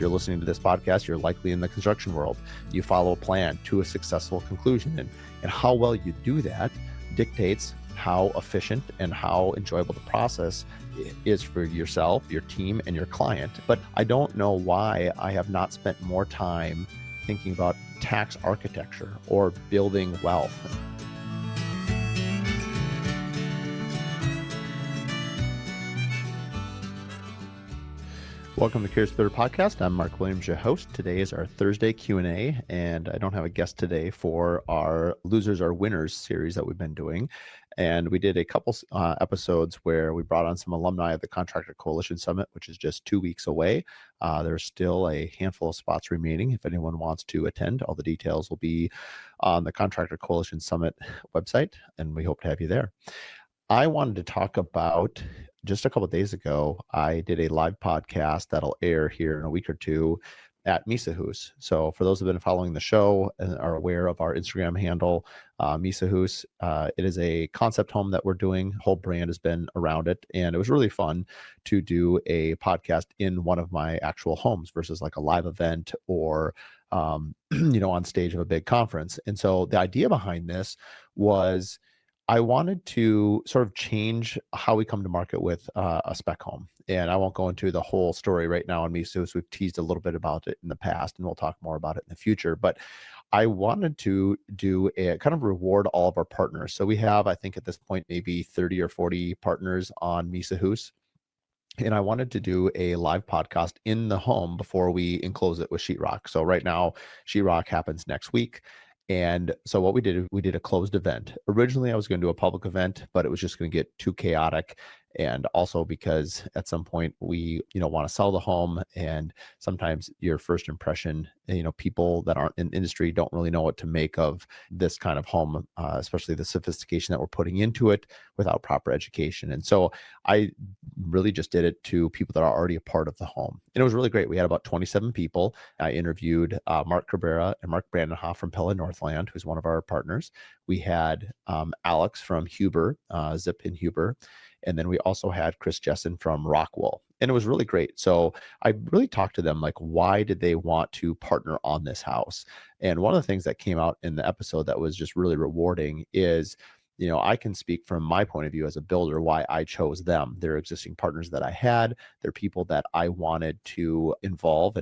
you're listening to this podcast, you're likely in the construction world. You follow a plan to a successful conclusion, and how well you do that dictates how efficient and how enjoyable the process is for yourself, your team, and your client. But I don't know why I have not spent more time thinking about tax architecture or building wealth. Welcome to Curious Builder Podcast. I'm Mark Williams, your host. Today is our Thursday Q&A, and I don't have a guest today for our Losers Are Winners series that we've been doing. And we did a couple episodes where we brought on some alumni of the Contractor Coalition Summit, which is just 2 weeks away. There's still a handful of spots remaining if anyone wants to attend. All the details will be on the Contractor Coalition Summit website, and we hope to have you there. I wanted to talk about, just a couple of days ago, I did a live podcast that'll air here in a week or two at Mysa Hus. So for those who have been following the show and are aware of our Instagram handle, Mysa Hus, it is a concept home that we're doing. Whole brand has been around it. And it was really fun to do a podcast in one of my actual homes versus like a live event or, on stage of a big conference. And so the idea behind this was I wanted to sort of change how we come to market with a spec home. And I won't go into the whole story right now on Mysa Hus. We've teased a little bit about it in the past, and we'll talk more about it in the future. But I wanted to do a kind of reward all of our partners. So we have, I think at this point, maybe 30 or 40 partners on Mysa Hus. And I wanted to do a live podcast in the home before we enclose it with sheetrock. So right now, sheetrock happens next week. And so what we did a closed event. Originally, I was going to do a public event, but it was just going to get too chaotic. And also because at some point we, want to sell the home, and sometimes your first impression, people that aren't in the industry don't really know what to make of this kind of home, especially the sophistication that we're putting into it without proper education. And so I really just did it to people that are already a part of the home. And it was really great. We had about 27 people. I interviewed Mark Cabrera and Mark Brandenhoff from Pella Northland, who's one of our partners. We had Alex from Huber, Zip in Huber. And then we also had Chris Jessen from Rockwell. And it was really great. So I really talked to them, like, why did they want to partner on this house? And one of the things that came out in the episode that was just really rewarding is, I can speak from my point of view as a builder, why I chose them. They're existing partners that I had. They're people that I wanted to involve,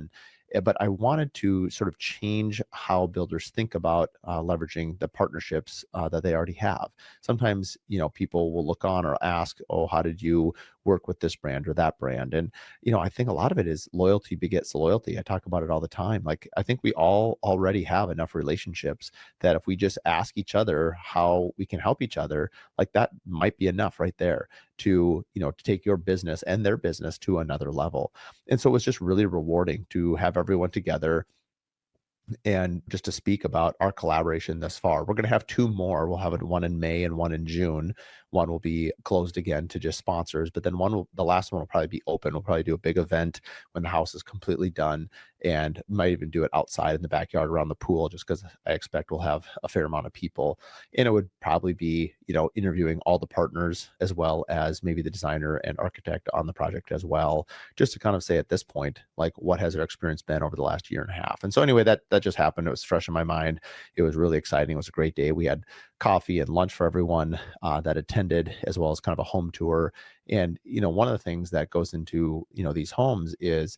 but I wanted to sort of change how builders think about leveraging the partnerships that they already have. Sometimes, people will look on or ask, oh, how did you work with this brand or that brand? And, I think a lot of it is loyalty begets loyalty. I talk about it all the time. Like, I think we all already have enough relationships that if we just ask each other how we can help each other, like that might be enough right there to take your business and their business to another level. And so it was just really rewarding to have everyone together and just to speak about our collaboration thus far. We're going to have two more. We'll have one in May and one in June. One will be closed again to just sponsors, but then the last one will probably be open. We'll probably do a big event when the house is completely done, and might even do it outside in the backyard around the pool, just because I expect we'll have a fair amount of people. And it would probably be, interviewing all the partners as well as maybe the designer and architect on the project as well, just to kind of say at this point, like, what has their experience been over the last year and a half? And so anyway, that just happened. It was fresh in my mind. It was really exciting. It was a great day. We had coffee and lunch for everyone that attended, as well as kind of a home tour. And, one of the things that goes into, these homes is,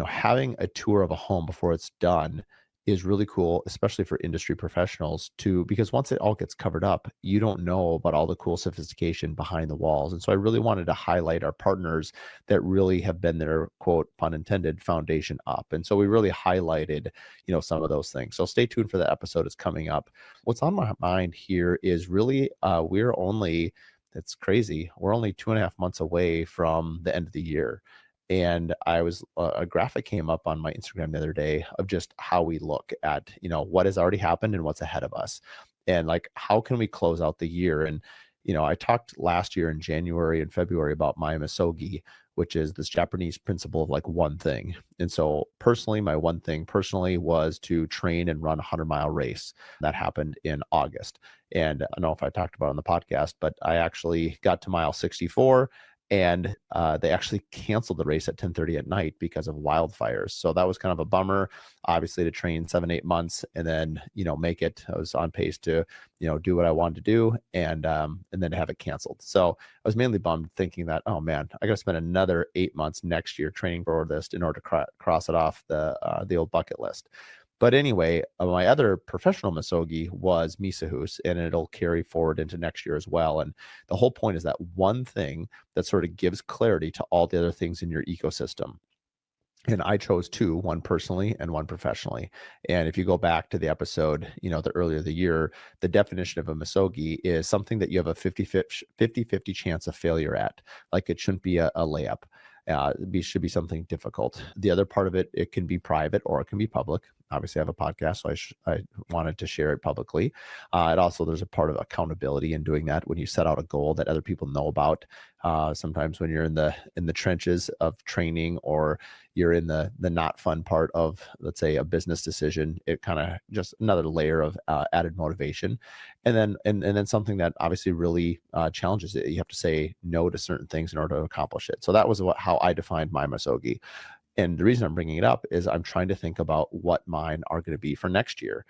having a tour of a home before it's done is really cool, especially for industry professionals because once it all gets covered up, you don't know about all the cool sophistication behind the walls. And so I really wanted to highlight our partners that really have been their, quote, pun intended, foundation up. And so we really highlighted, some of those things. So stay tuned for that episode. It's coming up. What's on my mind here is really, that's crazy. We're only 2.5 months away from the end of the year. And a graphic came up on my Instagram the other day of just how we look at, what has already happened and what's ahead of us. And like, how can we close out the year? And, I talked last year in January and February about my misogi, which is this Japanese principle of like one thing. And so personally, my one thing was to train and run a 100-mile race. That happened in August. And I don't know if I talked about it on the podcast, but I actually got to mile 64 and they actually canceled the race at 10:30 at night because of wildfires. So that was kind of a bummer, obviously, to train 7, 8 months and then make it. I was on pace to do what I wanted to do, and then have it canceled. So I was mainly bummed, thinking that, oh man, I got to spend another 8 months next year training for this in order to cross it off the old bucket list. But anyway, my other professional misogi was Mysa Hus, and it'll carry forward into next year as well. And the whole point is that one thing that sort of gives clarity to all the other things in your ecosystem. And I chose two, one personally and one professionally. And if you go back to the episode, the earlier the year, the definition of a misogi is something that you have a 50-50 chance of failure at. Like, it shouldn't be a layup. It should be something difficult. The other part of it, it can be private or it can be public. Obviously, I have a podcast, so I wanted to share it publicly. And also, there's a part of accountability in doing that. When you set out a goal that other people know about, sometimes when you're in the trenches of training, or you're in the not fun part of, let's say, a business decision, it kind of just another layer of added motivation. And then something that obviously really challenges it. You have to say no to certain things in order to accomplish it. So that was how I defined my misogi. And the reason I'm bringing it up is I'm trying to think about what mine are going to be for next year.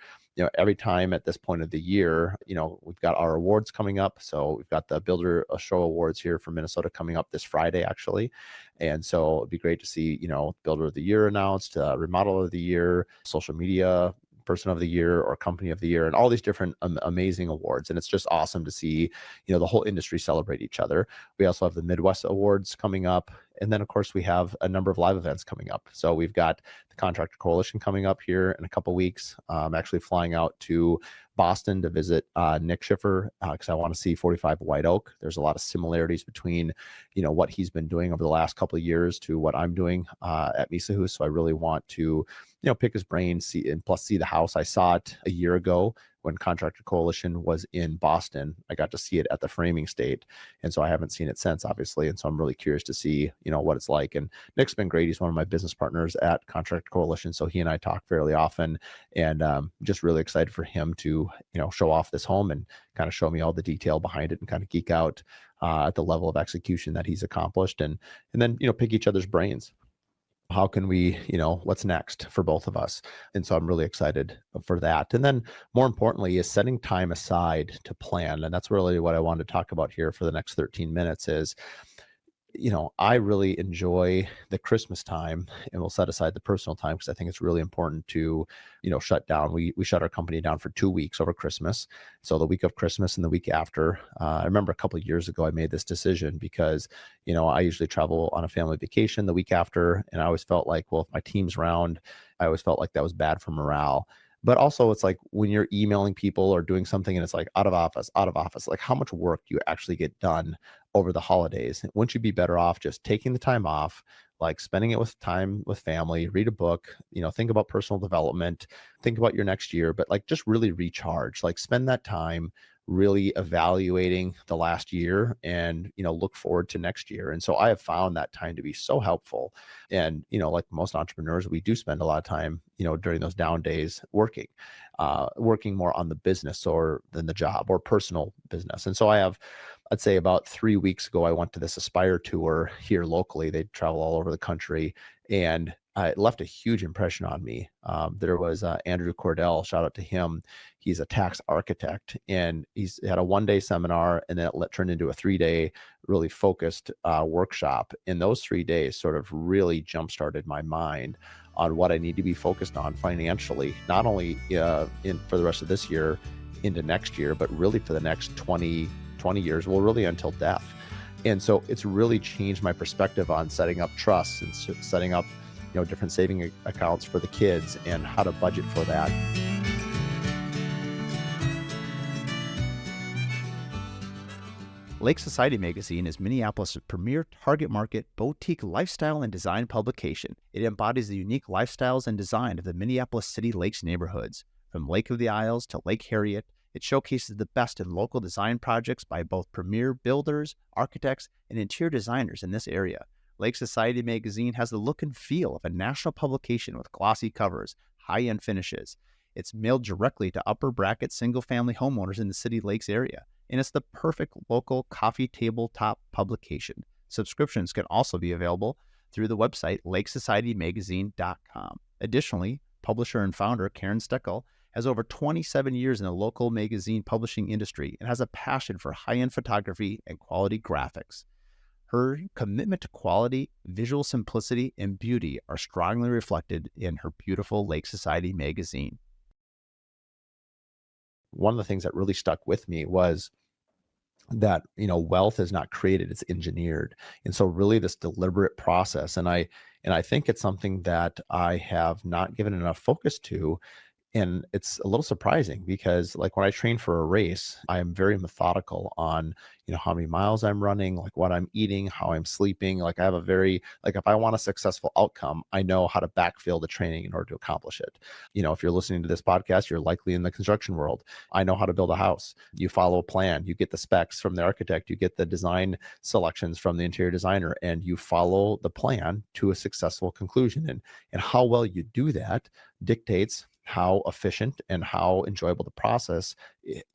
Every time at this point of the year, we've got our awards coming up. So we've got the Builder Show Awards here for Minnesota coming up this Friday, actually. And so it'd be great to see, Builder of the Year announced, Remodel of the Year, Social Media Person of the Year, or Company of the Year, and all these different amazing awards. And it's just awesome to see, the whole industry celebrate each other. We also have the Midwest Awards coming up. And then, of course, we have a number of live events coming up. So we've got the Contractor Coalition coming up here in a couple of weeks. I'm actually flying out to Boston to visit Nick Schiffer because I want to see 45 White Oak. There's a lot of similarities between, what he's been doing over the last couple of years to what I'm doing at Mysa Hus. So I really want to, pick his brain, see the house. I saw it a year ago when Contractor Coalition was in Boston. I got to see it at the framing state. And so I haven't seen it since, obviously. And so I'm really curious to see, what it's like. And Nick's been great. He's one of my business partners at Contractor Coalition. So he and I talk fairly often, and just really excited for him to, show off this home and kind of show me all the detail behind it and kind of geek out at the level of execution that he's accomplished, and then, pick each other's brains. How can we, what's next for both of us? And so I'm really excited for that. And then more importantly is setting time aside to plan. And that's really what I wanted to talk about here for the next 13 minutes is, I really enjoy the Christmas time, and we'll set aside the personal time because I think it's really important to, shut down. We shut our company down for 2 weeks over Christmas. So the week of Christmas and the week after. I remember a couple of years ago, I made this decision because, I usually travel on a family vacation the week after. And I always felt like, well, if my team's around, I always felt like that was bad for morale. But also, it's like when you're emailing people or doing something and it's like out of office, like how much work do you actually get done over the holidays? Wouldn't you be better off just taking the time off, like spending it with time with family, read a book, think about personal development, think about your next year, but like just really recharge, like spend that time really evaluating the last year and, look forward to next year. And so I have found that time to be so helpful. And, like most entrepreneurs, we do spend a lot of time, during those down days working more on the business or than the job or personal business. And so I'd say about 3 weeks ago, I went to this Aspire tour here locally. They travel all over the country, and it left a huge impression on me. There was Andrew Cordell, shout out to him. He's a tax architect, and he's had a 1-day seminar, and then it turned into a 3-day really focused workshop. And those 3 days sort of really jump-started my mind on what I need to be focused on financially, not only for the rest of this year into next year, but really for the next 20 years, well, really until death. And so it's really changed my perspective on setting up trusts and setting up, different saving accounts for the kids and how to budget for that. Lake Society magazine is Minneapolis' premier target market boutique lifestyle and design publication. It embodies the unique lifestyles and design of the Minneapolis City Lakes neighborhoods. From Lake of the Isles to Lake Harriet, it showcases the best in local design projects by both premier builders, architects, and interior designers in this area. Lake Society magazine has the look and feel of a national publication with glossy covers, high-end finishes. It's mailed directly to upper bracket single-family homeowners in the City Lakes area, and it's the perfect local coffee tabletop publication. Subscriptions can also be available through the website lakesocietymagazine.com. Additionally, publisher and founder Karen Steckel has over 27 years in the local magazine publishing industry and has a passion for high-end photography and quality graphics. Her commitment to quality, visual simplicity, and beauty are strongly reflected in her beautiful Lake Society magazine. One of the things that really stuck with me was that, wealth is not created, it's engineered. And so really this deliberate process, and I think it's something that I have not given enough focus to. And it's a little surprising because, like, when I train for a race, I am very methodical on, how many miles I'm running, like what I'm eating, how I'm sleeping. Like, I have a very, like, if I want a successful outcome, I know how to backfill the training in order to accomplish it. If you're listening to this podcast, you're likely in the construction world. I know how to build a house. You follow a plan, you get the specs from the architect, you get the design selections from the interior designer, and you follow the plan to a successful conclusion. And how well you do that dictates how efficient and how enjoyable the process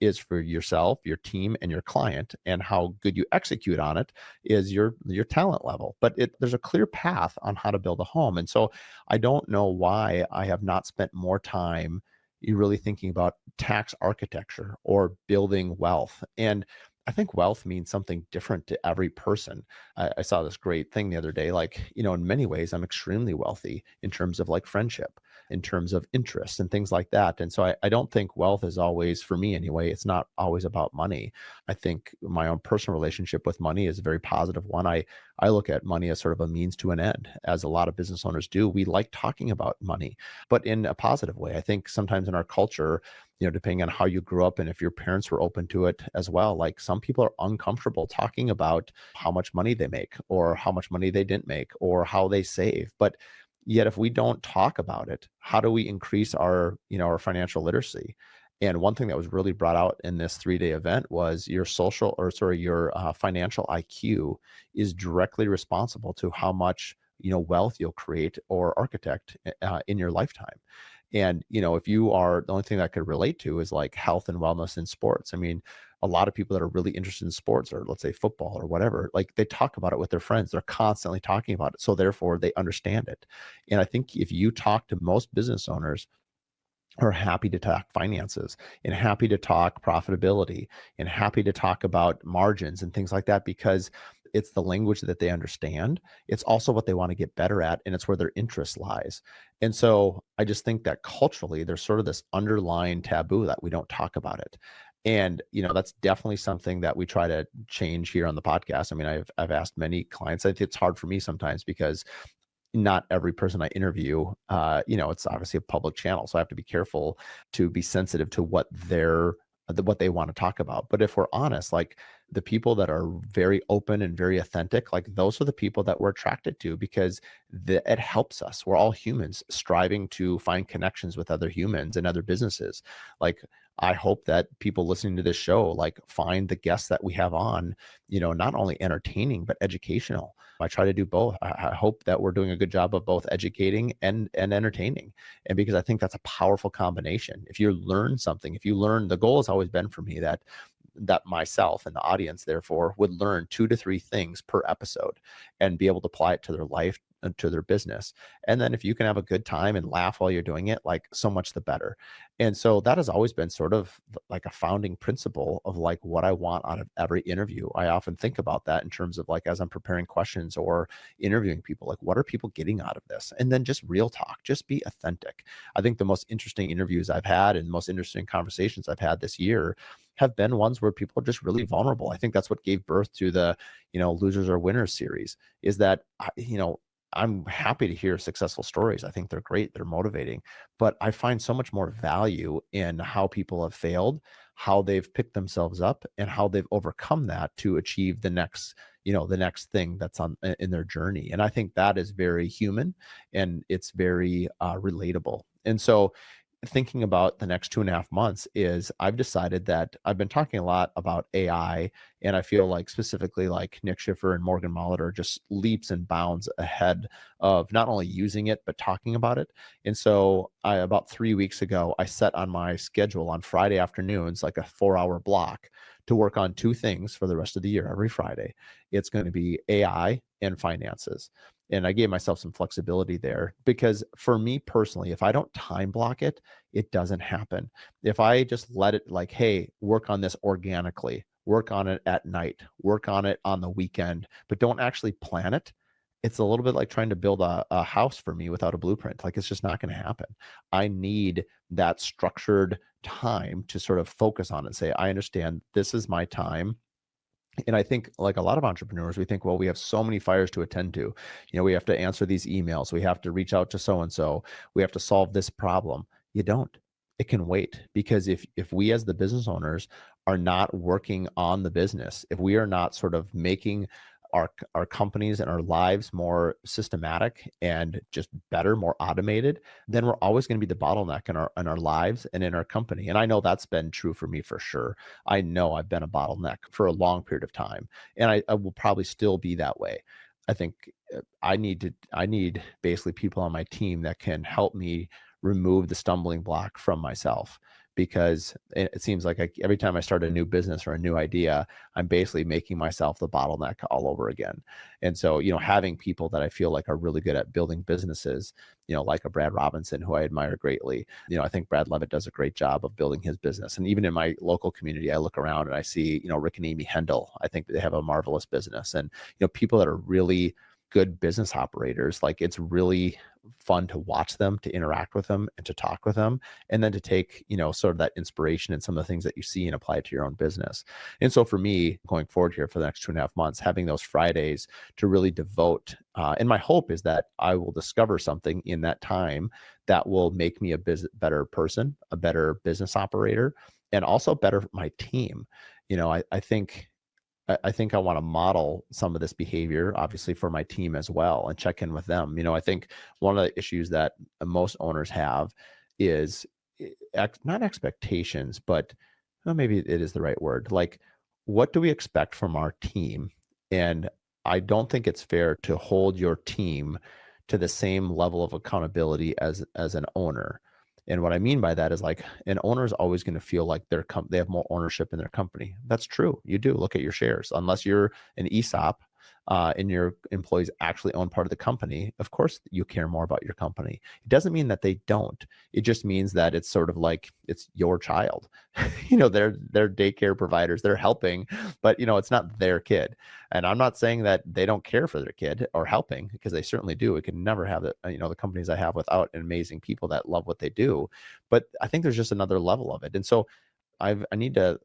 is for yourself, your team, and your client, and how good you execute on it is your talent level. But there's a clear path on how to build a home, and so I don't know why I have not spent more time really thinking about tax architecture or building wealth. And I think wealth means something different to every person. I saw this great thing the other day. Like, in many ways, I'm extremely wealthy in terms of like friendship, in terms of interest and things like that. And so I don't think wealth is always, for me anyway, it's not always about money. I think my own personal relationship with money is a very positive one. I look at money as sort of a means to an end, as a lot of business owners do. We like talking about money, but in a positive way. I think sometimes in our culture, depending on how you grew up and if your parents were open to it as well, like some people are uncomfortable talking about how much money they make or how much money they didn't make or how they save. But yet, if we don't talk about it, how do we increase our financial literacy? And one thing that was really brought out in this 3-day event was your financial IQ is directly responsible to how much wealth you'll create or architect in your lifetime. And if you are, the only thing that I could relate to is like health and wellness in sports. I mean, a lot of people that are really interested in sports, or let's say football or whatever, like they talk about it with their friends. They're constantly talking about it. So therefore they understand it. And I think if you talk to most business owners, are happy to talk finances and happy to talk profitability and happy to talk about margins and things like that, because it's the language that they understand. It's also what they want to get better at, and it's where their interest lies. And so I just think that culturally there's sort of this underlying taboo that we don't talk about it. And that's definitely something that we try to change here on the podcast. I mean, I've asked many clients. I think it's hard for me sometimes because not every person I interview, it's obviously a public channel, so I have to be careful to be sensitive to what they want to talk about. But if we're honest, like the people that are very open and very authentic, like those are the people that we're attracted to, because it helps us. We're all humans striving to find connections with other humans and other businesses. Like, I hope that people listening to this show like find the guests that we have on, not only entertaining but educational. I try to do both. I hope that we're doing a good job of both educating and entertaining. And because I think that's a powerful combination. If you learn something, the goal has always been for me that myself and the audience therefore would learn 2 to 3 things per episode and be able to apply it to their life and to their business. And then if you can have a good time and laugh while you're doing it, like so much the better. And so that has always been sort of like a founding principle of like what I want out of every interview. I often think about that in terms of like, as I'm preparing questions or interviewing people, like what are people getting out of this? And then just real talk, just be authentic. I think the most interesting interviews I've had and most interesting conversations I've had this year have been ones where people are just really vulnerable. I think that's what gave birth to the, Losers or Winners series, is that, I'm happy to hear successful stories. I think they're great. They're motivating, but I find so much more value in how people have failed, how they've picked themselves up, and how they've overcome that to achieve the next thing that's in their journey. And I think that is very human and it's very relatable. And so thinking about the next 2.5 months is I've decided that I've been talking a lot about AI, and I feel like specifically like Nick Schiffer and Morgan Mullet are just leaps and bounds ahead of not only using it, but talking about it. And so about 3 weeks ago, I set on my schedule on Friday afternoons, like a 4-hour block, to work on two things for the rest of the year every Friday. It's going to be AI and finances. And I gave myself some flexibility there because for me personally, if I don't time block it, it doesn't happen. If I just let it like, hey, work on this organically, work on it at night, work on it on the weekend, but don't actually plan it, it's a little bit like trying to build a house for me without a blueprint. Like it's just not going to happen. I need that structured time to sort of focus on it and say, I understand this is my time. And I think like a lot of entrepreneurs, we think, well, we have so many fires to attend to. We have to answer these emails. We have to reach out to so-and-so. We have to solve this problem. You don't. It can wait because if we as the business owners are not working on the business, if we are not sort of making our companies and our lives more systematic and just better, more automated, then we're always going to be the bottleneck in our lives and in our company. And I know that's been true for me for sure. I know I've been a bottleneck for a long period of time, and I will probably still be that way. I think I need basically people on my team that can help me remove the stumbling block from myself because it seems like every time I start a new business or a new idea, I'm basically making myself the bottleneck all over again. And so, having people that I feel like are really good at building businesses, like a Brad Robinson, who I admire greatly. I think Brad Levitt does a great job of building his business. And even in my local community, I look around and I see, Rick and Amy Hendel. I think they have a marvelous business. And, people that are really good business operators, like it's really fun to watch them, to interact with them and to talk with them, and then to take, sort of that inspiration and some of the things that you see and apply it to your own business. And so for me, going forward here for the next 2.5 months, having those Fridays to really devote, and my hope is that I will discover something in that time that will make me a better person, a better business operator, and also better for my team. I think I want to model some of this behavior, obviously, for my team as well and check in with them. I think one of the issues that most owners have is not expectations, but well, maybe it is the right word. Like, what do we expect from our team? And I don't think it's fair to hold your team to the same level of accountability as an owner. And what I mean by that is like an owner is always going to feel like they have more ownership in their company. That's true. You do look at your shares. Unless you're an ESOP and your employees actually own part of the company, of course you care more about your company. It doesn't mean that they don't. It just means that it's sort of like it's your child. They're daycare providers. They're helping, but it's not their kid. And I'm not saying that they don't care for their kid or helping, because they certainly do. We can never have the companies I have without amazing people that love what they do. But I think there's just another level of it. And so I need to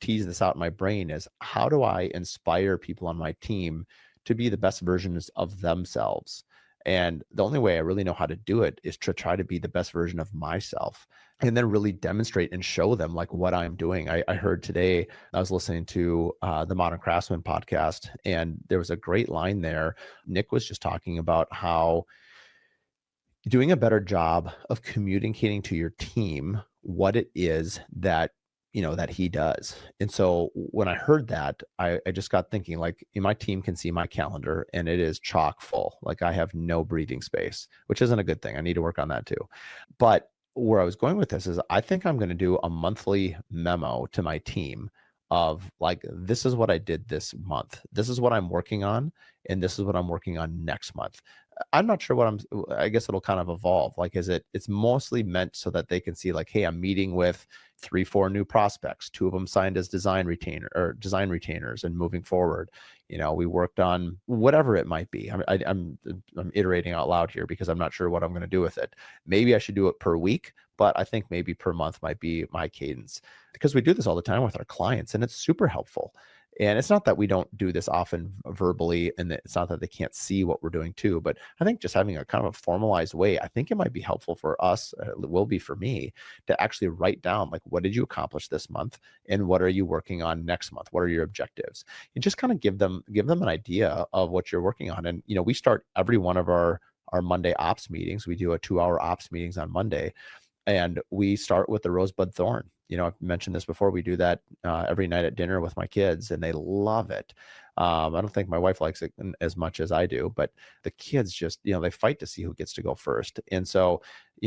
tease this out in my brain is how do I inspire people on my team to be the best versions of themselves? And the only way I really know how to do it is to try to be the best version of myself and then really demonstrate and show them like what I'm doing. I heard today, I was listening to the Modern Craftsman podcast, and there was a great line there. Nick was just talking about how doing a better job of communicating to your team what it is that that he does. And so when I heard that, I just got thinking like my team can see my calendar and it is chock full. Like I have no breathing space, which isn't a good thing. I need to work on that too. But where I was going with this is I think I'm going to do a monthly memo to my team of like, this is what I did this month. This is what I'm working on. And this is what I'm working on next month. I'm not sure I guess it'll kind of evolve. Like, it's mostly meant so that they can see like, hey, I'm meeting with 3-4 new prospects, 2 of them signed as design retainers and moving forward. We worked on whatever it might be. I'm iterating out loud here because I'm not sure what I'm going to do with it. Maybe I should do it per week, but I think maybe per month might be my cadence, because we do this all the time with our clients and it's super helpful. And it's not that we don't do this often verbally, and it's not that they can't see what we're doing too, but I think just having a kind of a formalized way, I think it might be helpful for us, it will be for me, to actually write down like, what did you accomplish this month? And what are you working on next month? What are your objectives? And just kind of give them an idea of what you're working on. And, we start every one of our Monday ops meetings. We do a 2-hour ops meetings on Monday. And we start with the rosebud thorn. I've mentioned this before. We do that every night at dinner with my kids, and they love it. I don't think my wife likes it as much as I do, but the kids just, they fight to see who gets to go first. And so,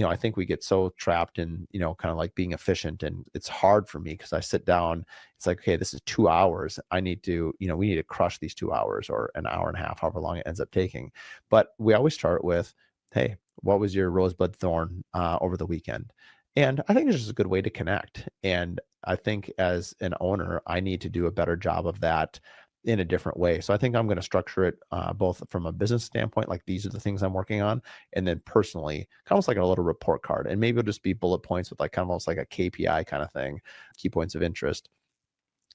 I think we get so trapped in, kind of like being efficient. And it's hard for me because I sit down, it's like, okay, this is 2 hours. I need to, we need to crush these 2 hours or an hour and a half, however long it ends up taking. But we always start with, hey, what was your rosebud thorn over the weekend? And I think it's just a good way to connect. And I think as an owner, I need to do a better job of that in a different way. So I think I'm going to structure it both from a business standpoint, like these are the things I'm working on, and then personally, kind of almost like a little report card. And maybe it'll just be bullet points with like kind of almost like a KPI kind of thing, key points of interest,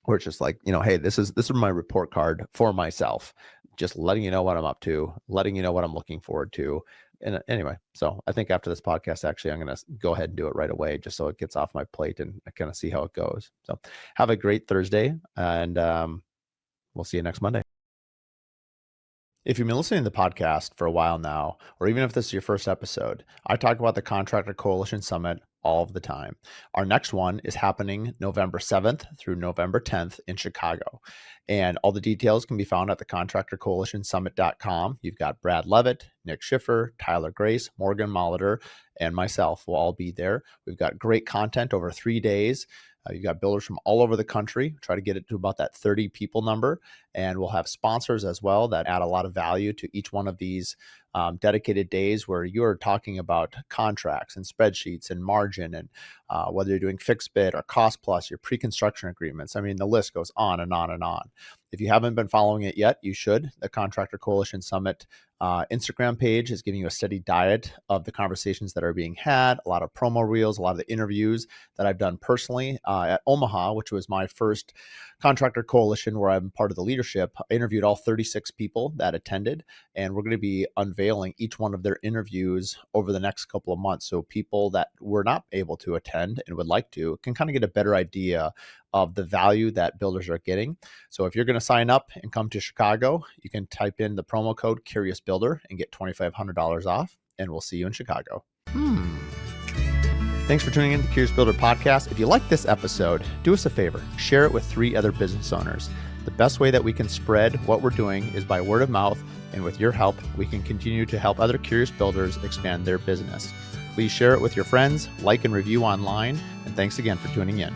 where it's just like, hey, this is my report card for myself, just letting you know what I'm up to, letting you know what I'm looking forward to. And anyway, so I think after this podcast, actually, I'm going to go ahead and do it right away, just so it gets off my plate and I kind of see how it goes. So have a great Thursday, and we'll see you next Monday. If you've been listening to the podcast for a while now, or even if this is your first episode, I talk about the Contractor Coalition Summit all of the time. Our next one is happening November 7th through November 10th in Chicago. And all the details can be found at the contractorcoalitionsummit.com. You've got Brad Levitt, Nick Schiffer, Tyler Grace, Morgan Molitor, and myself will all be there. We've got great content over 3 days. You've got builders from all over the country. Try to get it to about that 30 people number. And we'll have sponsors as well that add a lot of value to each one of these dedicated days, where you're talking about contracts and spreadsheets and margin, and whether you're doing fixed bid or cost plus, your pre-construction agreements. I mean, the list goes on and on and on. If you haven't been following it yet, you should. The Contractor Coalition Summit Instagram page is giving you a steady diet of the conversations that are being had, a lot of promo reels, a lot of the interviews that I've done personally at Omaha, which was my first Contractor Coalition where I'm part of the leadership. I interviewed all 36 people that attended, and we're going to be unveiling each one of their interviews over the next couple of months. So people that were not able to attend and would like to can kind of get a better idea of the value that builders are getting. So if you're going to sign up and come to Chicago, you can type in the promo code Curious Builder and get $2,500 off, and we'll see you in Chicago. Thanks for tuning in to the Curious Builder podcast. If you like this episode, do us a favor, share it with 3 other business owners. The best way that we can spread what we're doing is by word of mouth, and with your help, we can continue to help other curious builders expand their business. Please share it with your friends, like and review online, and thanks again for tuning in.